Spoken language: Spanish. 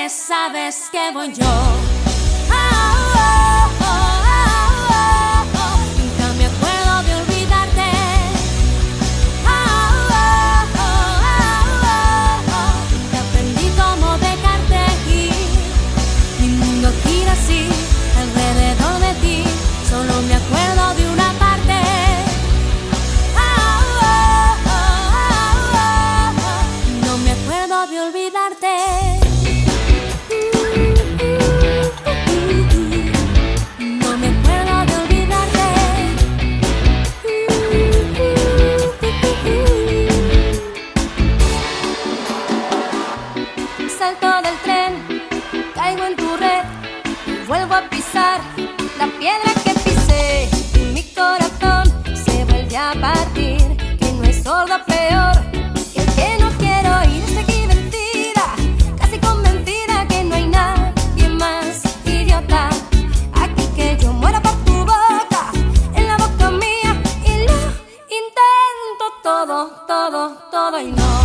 tarde sabes que voy yo. Nunca me acuerdo de olvidarte. Nunca aprendí cómo dejarte ir. Mi mundo gira así alrededor de ti. Solo me acuerdo de una parte. No me acuerdo de olvidarte. No me acuerdo de olvidarte. Salto del tren, caigo en tu red y vuelvo a pisar la piedra que pisé. Y mi corazón se vuelve a partir. Que no es sordo peor que el que no quiero oír. Estoy aquí vencida, casi convencida que no hay nadie más idiota. Aquí que yo muera por tu boca, en la boca mía, y lo intento todo, todo, todo y no.